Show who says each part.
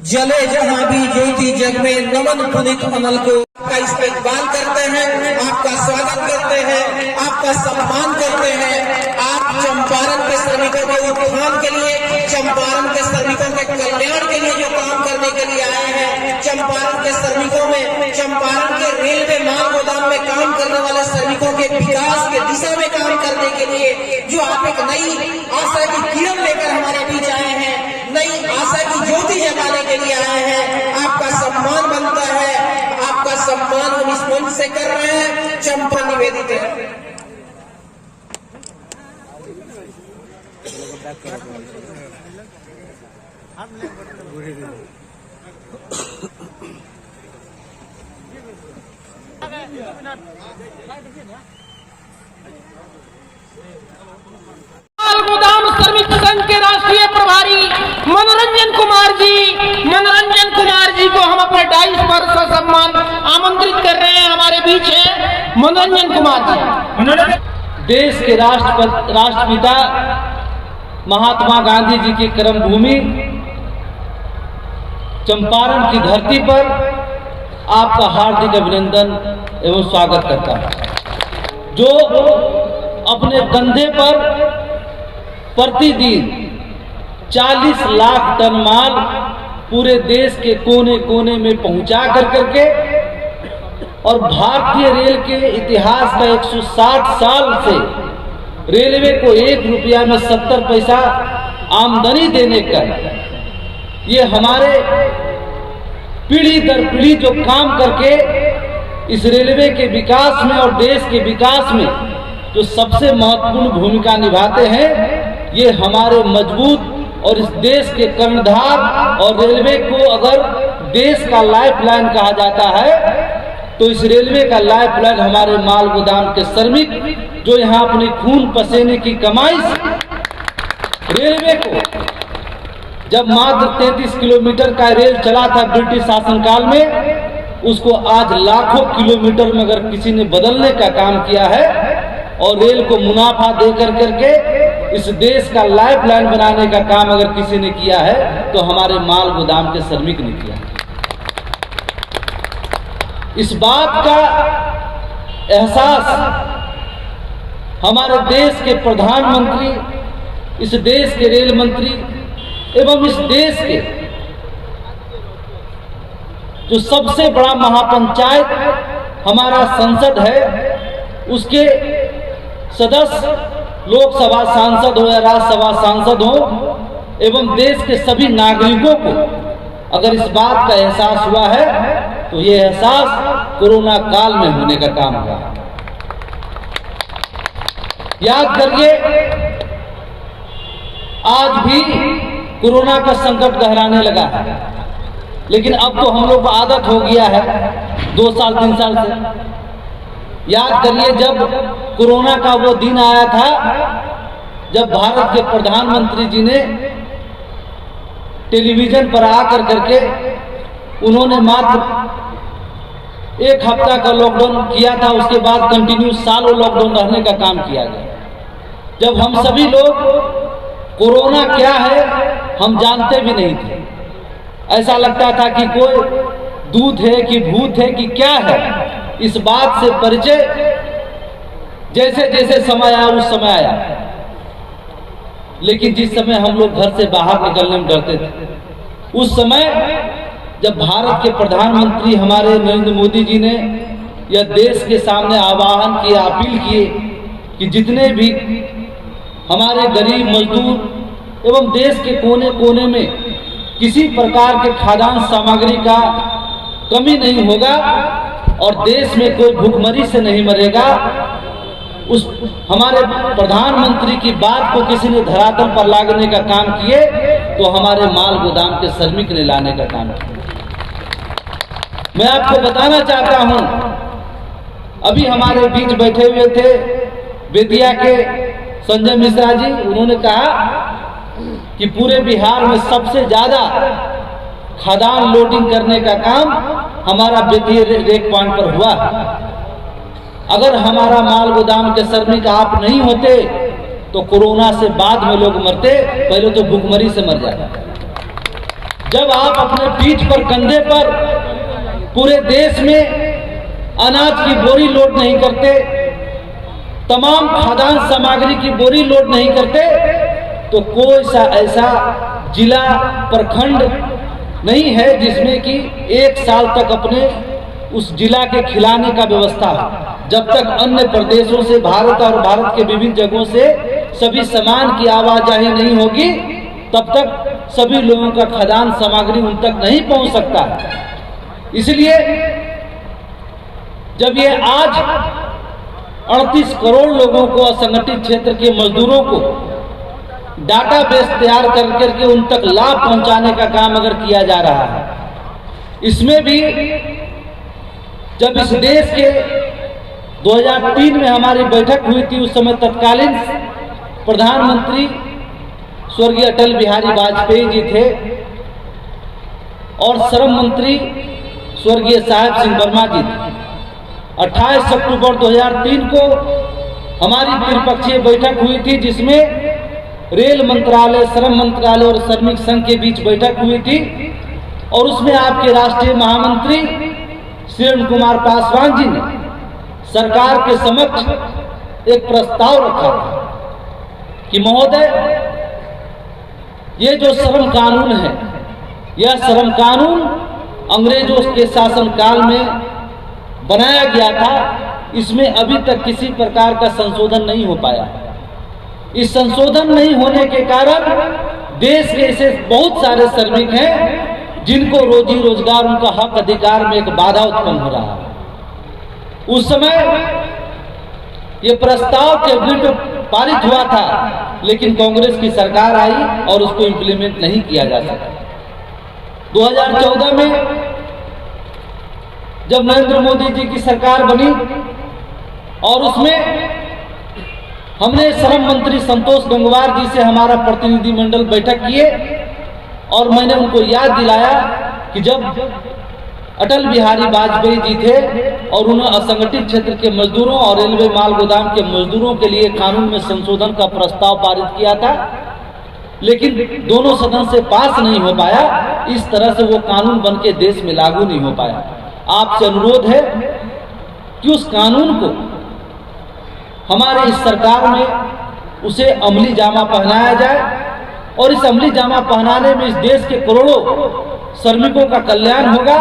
Speaker 1: जले जहां भी ज्योति जग में, नमन पुनित अनल को आपका इस्तेकबाल करते हैं, आपका स्वागत करते हैं, आपका सम्मान करते हैं। आप चंपारण के श्रमिकों के उत्थान के लिए, चंपारण के श्रमिकों के कल्याण के लिए जो काम करने के लिए आए हैं, चंपारण के श्रमिकों में, चंपारण के रेलवे माल गोदाम में काम करने वाले श्रमिकों के विकास के दिशा में काम करने के लिए जो आप एक नई आशा की किरण लेकर हमारे बीच आए हैं, नई आशा की ज्योति जगाने के लिए आए हैं, आपका सम्मान बनता है। आपका सम्मान हम इस मंच से कर रहे हैं। चंपा निवेदित है।
Speaker 2: गोदाम श्रमिक संघ के राष्ट्रीय प्रभारी मनोरंजन कुमार जी को हम अपने डाइस पर ससम्मान आमंत्रित कर रहे हैं। हमारे बीच है मनोरंजन कुमार जी।
Speaker 3: देश के राष्ट्रपिता महात्मा गांधी जी की कर्मभूमि चंपारण की धरती पर आपका हार्दिक अभिनंदन एवं स्वागत करता हूं। जो अपने कंधे पर प्रतिदिन 40 लाख टन माल पूरे देश के कोने कोने में पहुंचा करके और भारतीय रेल के इतिहास का 160 साल से रेलवे को 1 रुपया में 70 पैसा आमदनी देने का ये हमारे पीढ़ी दर पीढ़ी जो काम करके इस रेलवे के विकास में और देश के विकास में जो सबसे महत्वपूर्ण भूमिका निभाते हैं, ये हमारे मजबूत और इस देश के कर्णधार। और रेलवे को अगर देश का लाइफलाइन कहा जाता है तो इस रेलवे का लाइफलाइन हमारे माल गोदाम के श्रमिक जो यहाँ अपने खून पसीने की कमाई से रेलवे को, जब मात्र 33 किलोमीटर का रेल चला था ब्रिटिश शासनकाल में, उसको आज लाखों किलोमीटर में अगर किसी ने बदलने का काम किया है और रेल को मुनाफा दे करके इस देश का लाइफलाइन बनाने का काम अगर किसी ने किया है तो हमारे माल गोदाम के श्रमिक ने किया। इस बात का एहसास हमारे देश के प्रधानमंत्री, इस देश के रेल मंत्री एवं इस देश के जो सबसे बड़ा महापंचायत हमारा संसद है, उसके सदस्य लोकसभा सांसद हो या राज्यसभा सांसद हो एवं देश के सभी नागरिकों को अगर इस बात का एहसास हुआ है तो ये एहसास कोरोना काल में होने का काम हुआ। याद करिए, आज भी कोरोना का संकट गहराने लगा है, लेकिन अब तो हम लोग को आदत हो गया है 2 साल 3 साल से। याद करिए, जब कोरोना का वो दिन आया था जब भारत के प्रधानमंत्री जी ने टेलीविजन पर आकर करके उन्होंने मात्र 1 हफ्ता का लॉकडाउन किया था, उसके बाद कंटिन्यू सालों लॉकडाउन रहने का काम किया गया। जब हम सभी लोग कोरोना क्या है हम जानते भी नहीं थे, ऐसा लगता था कि कोई दूत है कि भूत है कि क्या है। इस बात से परिचय जैसे जैसे समय आया उस समय आया, लेकिन जिस समय हम लोग घर से बाहर निकलने में डरते थे, उस समय जब भारत के प्रधानमंत्री हमारे नरेंद्र मोदी जी ने यह देश के सामने आह्वान किया, अपील किए कि जितने भी हमारे गरीब मजदूर एवं देश के कोने कोने में किसी प्रकार के खाद्यान्न सामग्री का कमी नहीं होगा और देश में कोई भूखमरी से नहीं मरेगा, उस हमारे प्रधानमंत्री की बात को किसी ने धरातल पर लाने का काम किए तो हमारे माल गोदाम के श्रमिक ने लाने का काम किया। मैं आपको बताना चाहता हूं, अभी हमारे बीच बैठे हुए थे बेतिया के संजय मिश्रा जी, उन्होंने कहा कि पूरे बिहार में सबसे ज्यादा खाद्यान्न लोडिंग करने का काम हमारा बेतिया रेक पॉइंट पर हुआ। अगर हमारा माल गोदाम के श्रमिक आप नहीं होते तो कोरोना से बाद में लोग मरते, पहले तो भूखमरी से मर जाते। जब आप अपने पीठ पर, कंधे पर पूरे देश में अनाज की बोरी लोड नहीं करते, तमाम खाद्यान्न सामग्री की बोरी लोड नहीं करते, तो कोई सा ऐसा जिला, प्रखंड नहीं है जिसमें कि एक साल तक अपने उस जिला के खिलाने का व्यवस्था हो। जब तक अन्य प्रदेशों से, भारत और भारत के विभिन्न जगहों से सभी सामान की आवाजाही नहीं होगी, तब तक सभी लोगों का खाद्यान्न सामग्री उन तक नहीं पहुंच सकता। इसलिए जब ये आज 38 करोड़ लोगों को, असंगठित क्षेत्र के मजदूरों को डाटाबेस तैयार कर करके उन तक लाभ पहुंचाने का काम अगर किया जा रहा है, इसमें भी जब इस देश के 2003 में हमारी बैठक हुई थी, उस समय तत्कालीन प्रधानमंत्री स्वर्गीय अटल बिहारी वाजपेयी जी थे और श्रम मंत्री स्वर्गीय साहेब सिंह वर्मा जी थे। 28 अक्टूबर 2003 को हमारी त्रिपक्षीय बैठक हुई थी, जिसमें रेल मंत्रालय, श्रम मंत्रालय और श्रमिक संघ के बीच बैठक हुई थी और उसमें आपके राष्ट्रीय महामंत्री श्री अरुण कुमार पासवान जी ने सरकार के समक्ष एक प्रस्ताव रखा था कि महोदय, ये जो श्रम कानून है, यह श्रम कानून अंग्रेजों के शासनकाल में बनाया गया था, इसमें अभी तक किसी प्रकार का संशोधन नहीं हो पाया। इस संशोधन नहीं होने के कारण देश के ऐसे बहुत सारे श्रमिक हैं जिनको रोजी रोजगार, उनका हक अधिकार में एक बाधा उत्पन्न हो रहा है। उस समय ये प्रस्ताव कैबिनेट में पारित हुआ था, लेकिन कांग्रेस की सरकार आई और उसको इंप्लीमेंट नहीं किया जा सका। 2014 में जब नरेंद्र मोदी जी की सरकार बनी और उसमें हमने श्रम मंत्री संतोष गंगवार जी से हमारा प्रतिनिधिमंडल बैठक किए और मैंने उनको याद दिलाया कि जब अटल बिहारी वाजपेयी जी थे और उन्होंने असंगठित क्षेत्र के मजदूरों और रेलवे माल गोदाम के मजदूरों के लिए कानून में संशोधन का प्रस्ताव पारित किया था, लेकिन दोनों सदन से पास नहीं हो पाया। इस तरह से वो कानून बन के देश में लागू नहीं हो पाया। आपसे अनुरोध है कि उस कानून को हमारे इस सरकार में उसे अमली जामा पहनाया जाए और इस अमली जामा पहनाने में इस देश के करोड़ों श्रमिकों का कल्याण होगा